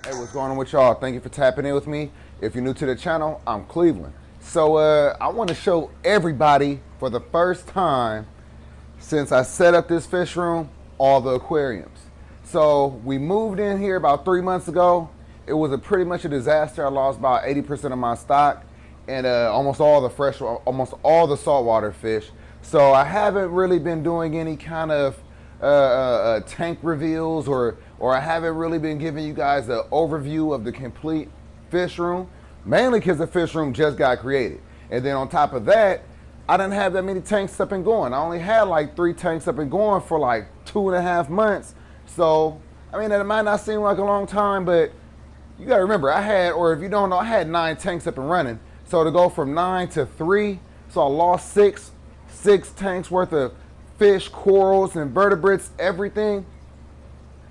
Hey, what's going on with y'all? Thank you for tapping in with me. If you're new to the channel, I'm Cleveland. So I want to show everybody for the first time since I set up this fish room, all the aquariums. So we moved in here about 3 months ago. It was pretty much a disaster. I lost about 80% of my stock and almost all the saltwater fish. So I haven't really been doing any kind of tank reveals or I haven't really been giving you guys an overview of the complete fish room, mainly because the fish room just got created. And then on top of that, I didn't have that many tanks up and going. I only had like 3 tanks up and going for like 2.5 months. So, I mean, it might not seem like a long time, but you gotta remember, I had, or if you don't know, I had 9 tanks up and running. So to go from 9 to 3, so I lost six tanks worth of fish, corals, invertebrates, everything.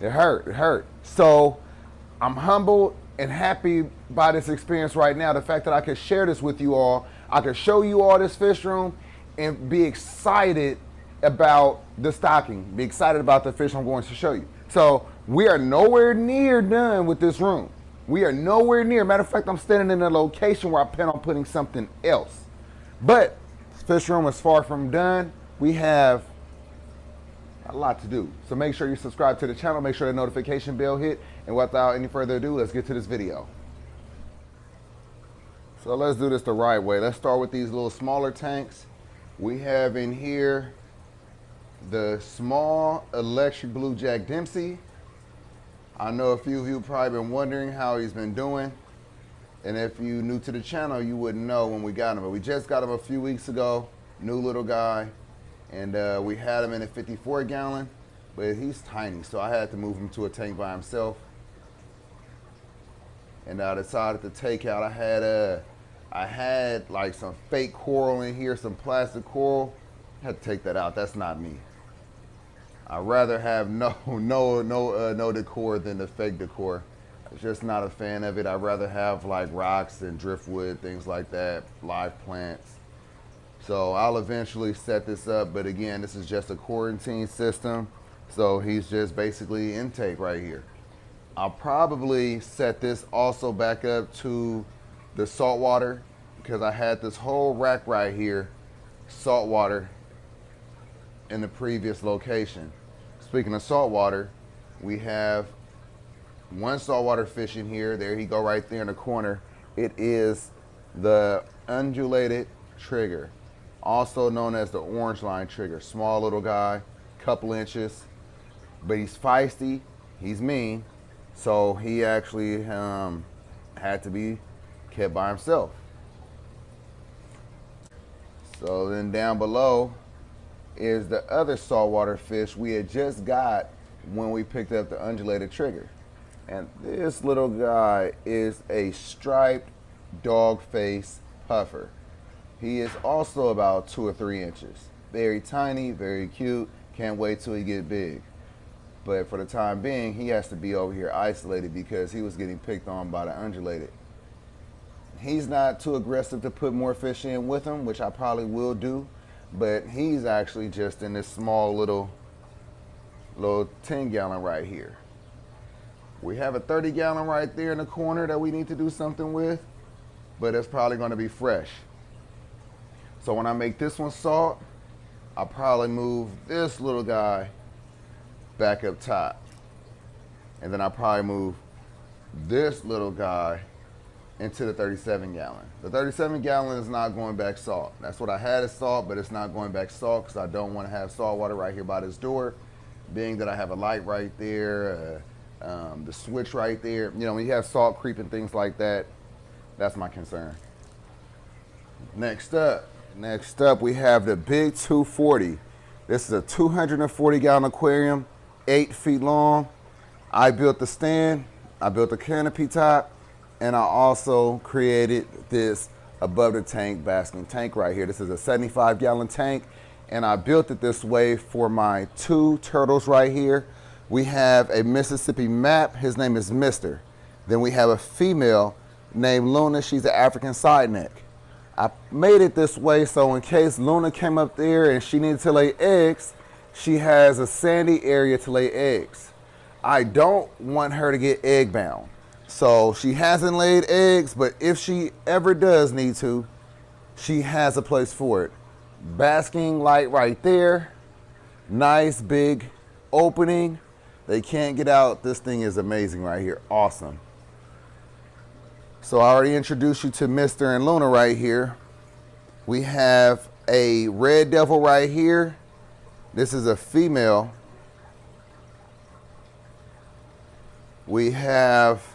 It hurt. So I'm humbled and happy by this experience right now. The fact that I could share this with you all, I could show you all this fish room and be excited about the stocking, be excited about the fish I'm going to show you. So we are nowhere near done with this room. We are nowhere near. Matter of fact, I'm standing in a location where I plan on putting something else. But this fish room is far from done. We have a lot to do. So make sure you subscribe to the channel, make sure the notification bell hit, and without any further ado, let's get to this video. So let's do this the right way. Let's start with these little smaller tanks. We have in here the small electric blue Jack Dempsey. I know a few of you probably been wondering how he's been doing. And if you new to the channel, you wouldn't know when we got him. But we just got him a few weeks ago, new little guy. And we had him in a 54 gallon, but he's tiny. So I had to move him to a tank by himself. And I decided to take out, I had like some fake coral in here, some plastic coral. I had to take that out. That's not me. I'd rather have no decor than the fake decor. I'm just not a fan of it. I'd rather have like rocks and driftwood, things like that, live plants. So I'll eventually set this up, but again, this is just a quarantine system. So he's just basically intake right here. I'll probably set this also back up to the saltwater because I had this whole rack right here, saltwater, in the previous location. Speaking of saltwater, we have one saltwater fish in here. There he go right there in the corner. It is the undulated trigger, also known as the orange line trigger. Small little guy, couple inches, but he's feisty, he's mean, so he actually had to be kept by himself. So then down below is the other saltwater fish we had just got when we picked up the undulated trigger. And this little guy is a striped dog face puffer. He is also about 2 or 3 inches. Very tiny, very cute. Can't wait till he get big. But for the time being, he has to be over here isolated because he was getting picked on by the undulated. He's not too aggressive to put more fish in with him, which I probably will do. But he's actually just in this small little 10 gallon right here. We have a 30 gallon right there in the corner that we need to do something with, but it's probably going to be fresh. So when I make this one salt, I'll probably move this little guy back up top. And then I'll probably move this little guy into the 37 gallon. The 37 gallon is not going back salt. That's what I had as salt, but it's not going back salt because I don't want to have salt water right here by this door, being that I have a light right there, the switch right there. You know, when you have salt creep and things like that, that's my concern. Next up we have the big 240. This is a 240 gallon aquarium, 8 feet long. I built the stand, I built the canopy top, and I also created this above the tank basking tank right here. This is a 75 gallon tank, and I built it this way for my 2 turtles right here. We have a Mississippi map, his name is Mister. Then we have a female named Luna, she's an African side neck. I made it this way so in case Luna came up there and she needed to lay eggs, she has a sandy area to lay eggs. I don't want her to get egg bound. So she hasn't laid eggs, but if she ever does need to, she has a place for it. Basking light right there. Nice big opening. They can't get out. This thing is amazing right here. Awesome. So I already introduced you to Mr. and Luna right here. We have a red devil right here. This is a female. We have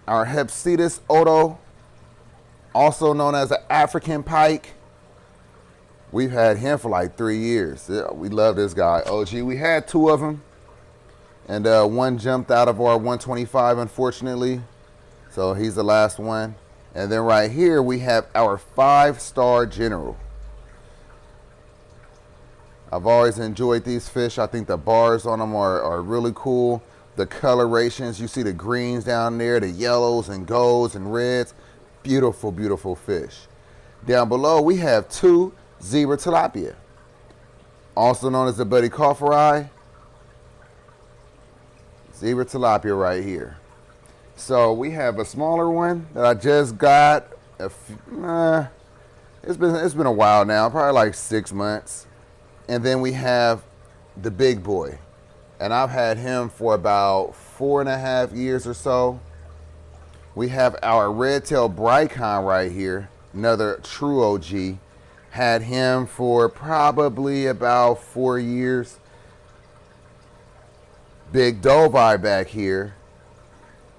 our Hepsetus Odo, also known as the African pike. We've had him for like 3 years. We love this guy, OG. We had 2 of them, and one jumped out of our 125, unfortunately. So he's the last one. And then right here, we have our 5-star general. I've always enjoyed these fish. I think the bars on them are really cool. The colorations, you see the greens down there, the yellows and golds and reds. Beautiful, beautiful fish. Down below, we have 2 zebra tilapia, also known as the Buddy Cofferi. Zebra tilapia right here. So we have a smaller one that I just got. It's been a while now, probably like 6 months. And then we have the big boy, and I've had him for about 4.5 years or so. We have our red-tailed Brycon right here, another true OG. Had him for probably about 4 years. Big Doveye back here.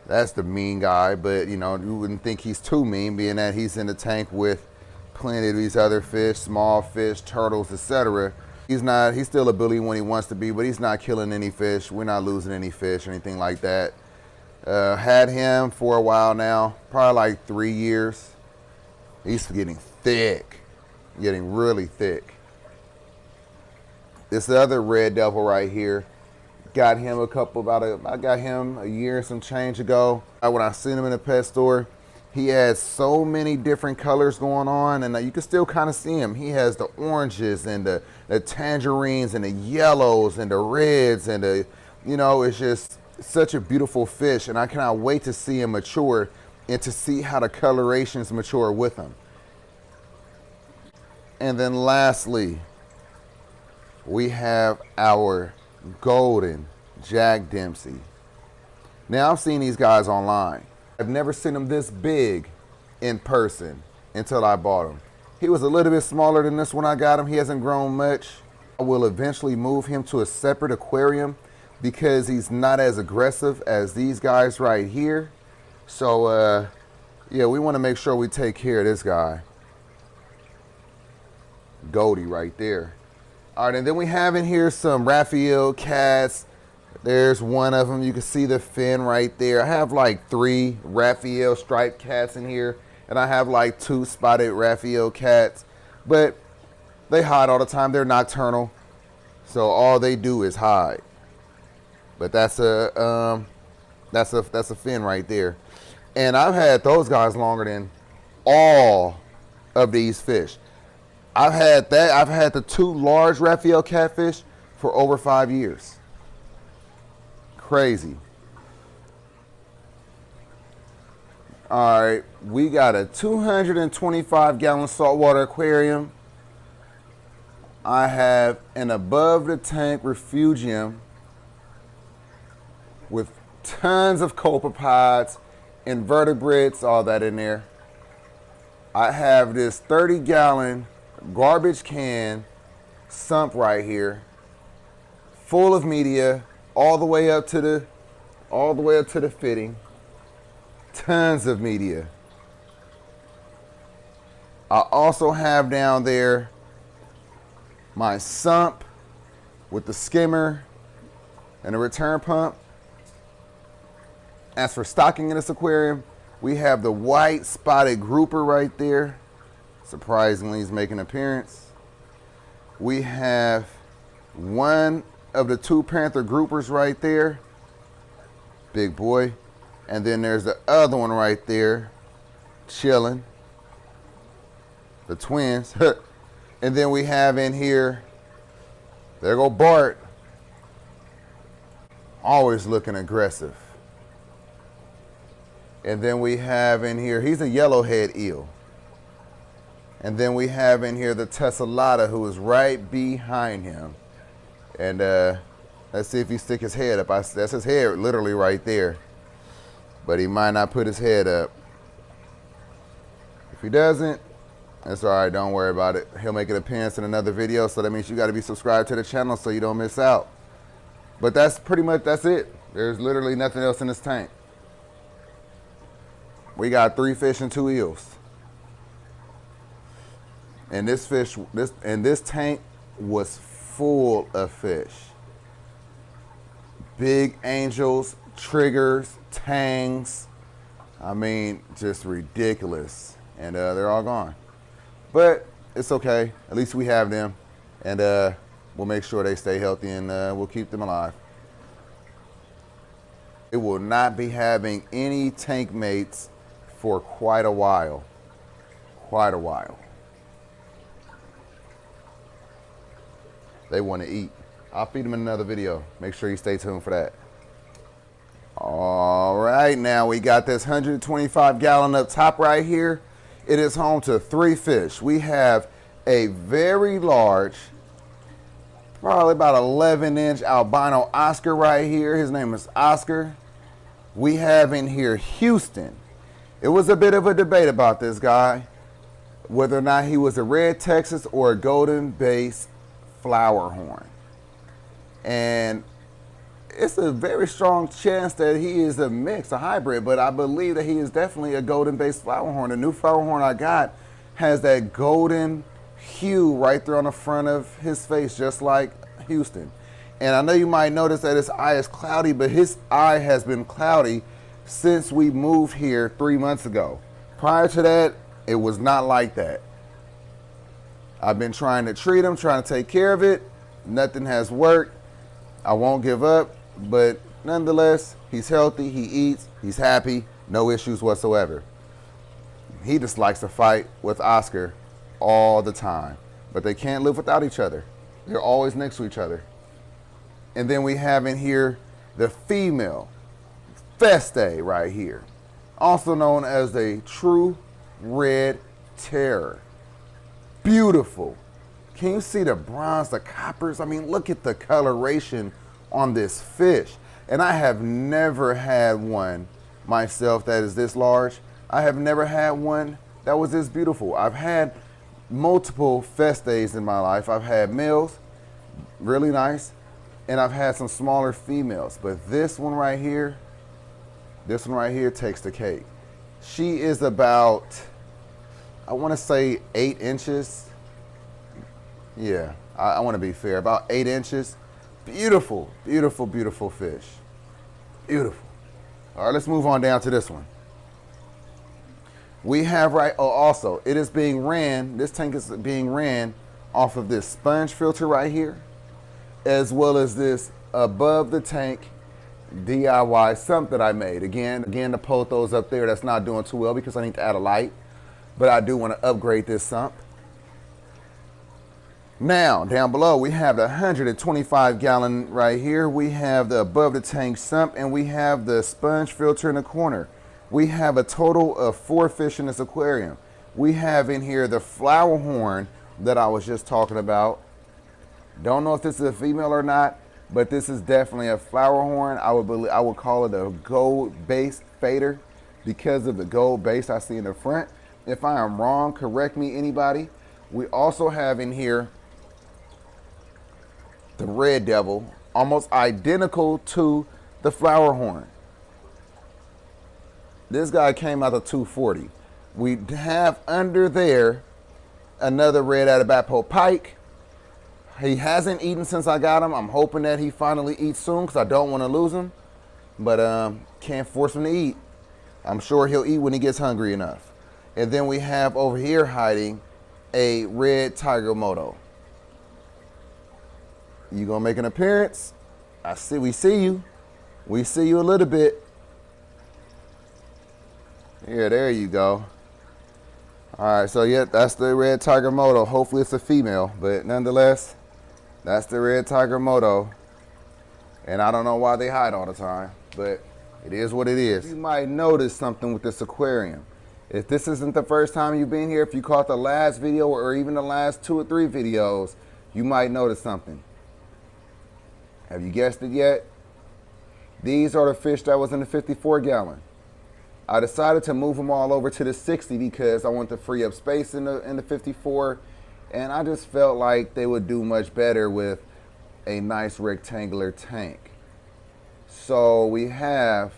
That's the mean guy, but you know, you wouldn't think he's too mean, being that he's in the tank with plenty of these other fish, small fish, turtles, etc. He's still a bully when he wants to be, but he's not killing any fish. We're not losing any fish or anything like that. Had him for a while now, probably like 3 years. He's getting thick, getting really thick. This other red devil right here, got him I got him a year and some change ago. When I seen him in the pet store, he had so many different colors going on, and you can still kind of see him. He has the oranges and the tangerines and the yellows and the reds and it's just such a beautiful fish, and I cannot wait to see him mature and to see how the colorations mature with him. And then lastly, we have our golden Jack Dempsey. Now, I've seen these guys online. I've never seen him this big in person until I bought him. He was a little bit smaller than this when I got him. He hasn't grown much. I will eventually move him to a separate aquarium because he's not as aggressive as these guys right here. So, yeah, we want to make sure we take care of this guy. Goldie right there. All right, and then we have in here some Raphael cats. There's one of them. You can see the fin right there. I have like 3 Raphael striped cats in here, and I have like 2 spotted Raphael cats, but they hide all the time. They're nocturnal, so all they do is hide. But that's a fin right there, and I've had those guys longer than all of these fish. I've had the 2 large Raphael catfish for over 5 years. Crazy. All right, we got a 225-gallon saltwater aquarium. I have an above the tank refugium with tons of copepods, invertebrates, all that in there. I have this 30-gallon garbage can sump right here, full of media, all the way up to the fitting. Tons of media. I also have down there my sump with the skimmer and a return pump. As for stocking in this aquarium, we have the white spotted grouper right there. Surprisingly, he's making an appearance. We have one of the 2 panther groupers right there. Big boy. And then there's the other one right there, chilling. The twins. And then we have in here, there go Bart. Always looking aggressive. And then we have in here, he's a yellowhead eel. And then we have in here the tessellata, who is right behind him. And let's see if he stick his head up. That's his head literally right there. But he might not put his head up. If he doesn't, that's all right, don't worry about it. He'll make an appearance in another video, so that means you gotta be subscribed to the channel so you don't miss out. But that's pretty much, that's it. There's literally nothing else in this tank. We got 3 fish and 2 eels. And this tank was full of fish. Big angels, triggers, tangs. I mean, just ridiculous. And they're all gone. But it's okay. At least we have them. And we'll make sure they stay healthy, and we'll keep them alive. It will not be having any tank mates for quite a while. Quite a while. They want to eat. I'll feed them in another video. Make sure you stay tuned for that. All right, now we got this 125 gallon up top right here. It is home to 3 fish. We have a very large, probably about 11-inch albino Oscar right here. His name is Oscar. We have in here Houston. It was a bit of a debate about this guy, whether or not he was a red Texas or a golden base flower horn. And it's a very strong chance that he is a mix, a hybrid, but I believe that he is definitely a golden base flower horn. The new flower horn I got has that golden hue right there on the front of his face, just like Houston. And I know you might notice that his eye is cloudy, but his eye has been cloudy since we moved here 3 months ago. Prior to that, it was not like that. I've been trying to treat him, trying to take care of it. Nothing has worked. I won't give up, but nonetheless, he's healthy, he eats, he's happy, no issues whatsoever. He just likes to fight with Oscar all the time, but they can't live without each other. They're always next to each other. And then we have in here the female Feste right here, also known as the true red terror. Beautiful. Can you see the bronze, the coppers? I mean, look at the coloration on this fish. And I have never had one myself that is this large. I have never had one that was this beautiful. I've had multiple Festes in my life. I've had males, really nice, and I've had some smaller females. But this one right here takes the cake. She is about, I want to say 8 inches. Yeah, I want to be fair, about 8 inches. Beautiful, beautiful, beautiful fish. Beautiful. All right, let's move on down to this one. We have also, it is being ran, this tank is being ran off of this sponge filter right here, as well as this above the tank DIY sump that I made. Again, the pothos up there, that's not doing too well because I need to add a light, but I do want to upgrade this sump. Now, down below, we have the 125 gallon right here. We have the above the tank sump, and we have the sponge filter in the corner. We have a total of 4 fish in this aquarium. We have in here the flower horn that I was just talking about. Don't know if this is a female or not, but this is definitely a flower horn. I would call it a gold base fader because of the gold base I see in the front. If I am wrong, correct me, anybody. We also have in here the red devil, almost identical to the flower horn. This guy came out of 240. We have under there another red Atabapo pike. He hasn't eaten since I got him. I'm hoping that he finally eats soon because I don't want to lose him, but can't force him to eat. I'm sure he'll eat when he gets hungry enough. And then we have over here hiding a red tiger moto. You gonna make an appearance? We see you. We see you a little bit. Yeah, there you go. All right, so yeah, that's the red tiger moto. Hopefully it's a female, but nonetheless, that's the red tiger moto. And I don't know why they hide all the time, but It is what it is. You might notice something with this aquarium. If this isn't the first time you've been here, if you caught the last video or even the last 2 or 3 videos, you might notice something. Have you guessed it yet? These are the fish that was in the 54 gallon. I decided to move them all over to the 60 because I want to free up space in the 54, and I just felt like they would do much better with a nice rectangular tank. So we have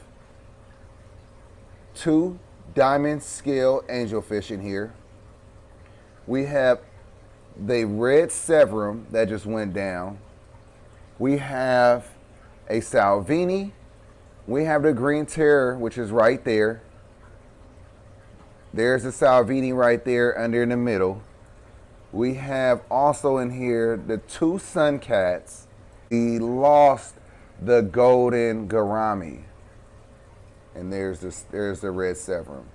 2 diamond scale angelfish in here. We have the red severum that just went down. We have a Salvini. We have the green terror, which is right there. There's the Salvini right there under in the middle. We have also in here the 2 sun cats. We lost the golden gourami. And there's the red severum.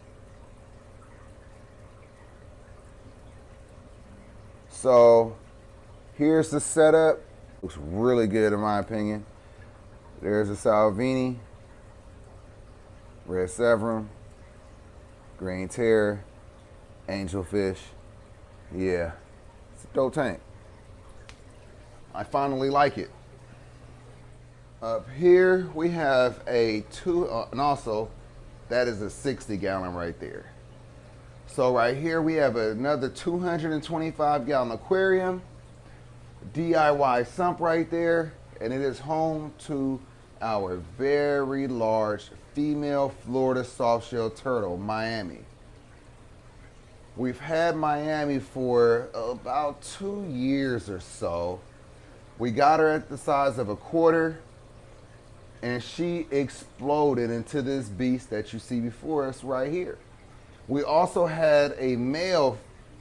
So here's the setup. Looks really good in my opinion. There's a Salvini, red severum, green terror, angelfish. Yeah, it's a dope tank. I finally like it. Up here we have a 2, and also that is a 60 gallon right there. So right here we have another 225 gallon aquarium, DIY sump right there, and it is home to our very large female Florida softshell turtle, Miami. We've had Miami for about 2 years or so. We got her at the size of a quarter, and she exploded into this beast that you see before us right here. We also had a male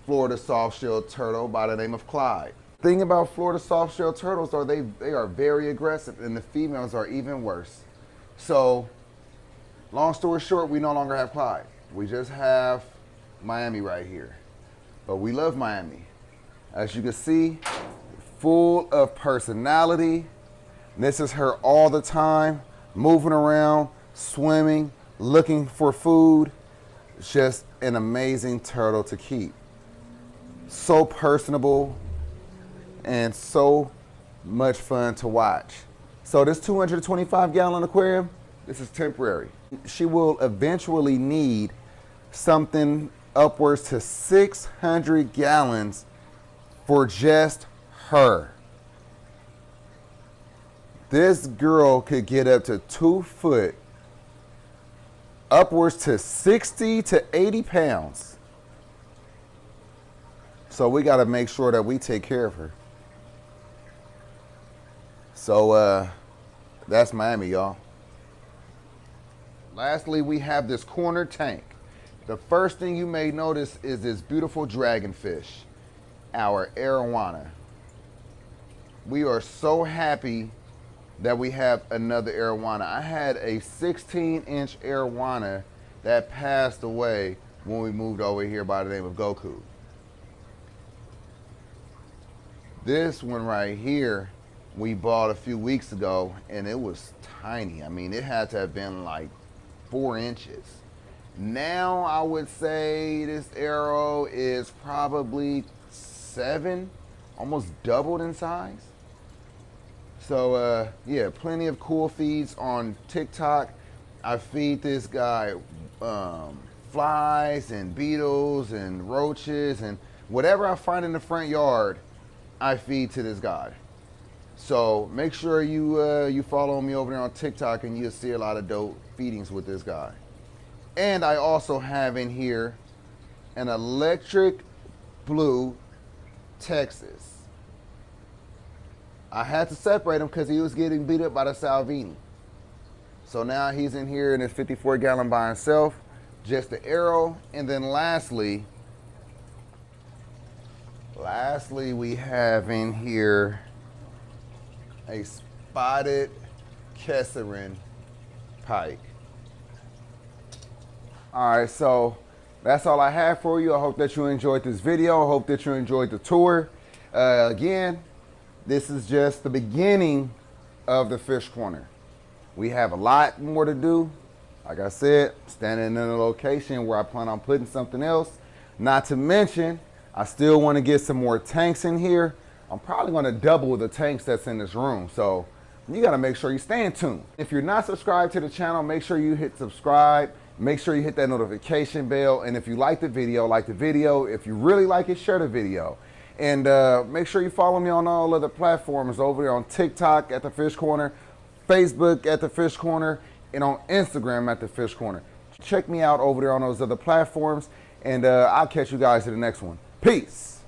Florida softshell turtle by the name of Clyde. The thing about Florida softshell turtles are they are very aggressive, and the females are even worse. So, long story short, we no longer have Clyde. We just have Miami right here. But we love Miami. As you can see, full of personality. This is her all the time, moving around, swimming, looking for food. It's just an amazing turtle to keep. So personable and so much fun to watch. So this 225 gallon aquarium, this is temporary. She will eventually need something upwards to 600 gallons for just her. This girl could get up to 2 foot, upwards to 60 to 80 pounds. So we got to make sure that we take care of her. So that's Miami, y'all. Lastly, we have this corner tank. The first thing you may notice is this beautiful dragonfish, our arowana. We are so happy that we have another arowana. I had a 16-inch arowana that passed away when we moved over here by the name of Goku. This one right here we bought a few weeks ago, and it was tiny. I mean, it had to have been like 4 inches. Now I would say this arrow is probably 7, almost doubled in size. So yeah, plenty of cool feeds on TikTok. I feed this guy flies and beetles and roaches and whatever I find in the front yard, I feed to this guy. So make sure you follow me over there on TikTok, and you'll see a lot of dope feedings with this guy. And I also have in here an electric blue Texas. I had to separate him because he was getting beat up by the Salvini. So now he's in here in his 54 gallon by himself, just the arrow. And then lastly, we have in here a spotted Kesserin pike. All right, so that's all I have for you. I hope that you enjoyed this video. I hope that you enjoyed the tour. Again, this is just the beginning of the fish corner. We have a lot more to do. Like I said, standing in a location where I plan on putting something else. Not to mention, I still want to get some more tanks in here. I'm probably going to double the tanks that's in this room. So you got to make sure you stay in tune. If you're not subscribed to the channel, make sure you hit subscribe. Make sure you hit that notification bell. And if you like the video, like the video. If you really like it, share the video. And make sure you follow me on all other platforms over there on TikTok at The Fish Corner, Facebook at The Fish Corner, and on Instagram at The Fish Corner. Check me out over there on those other platforms. And I'll catch you guys in the next one. Peace.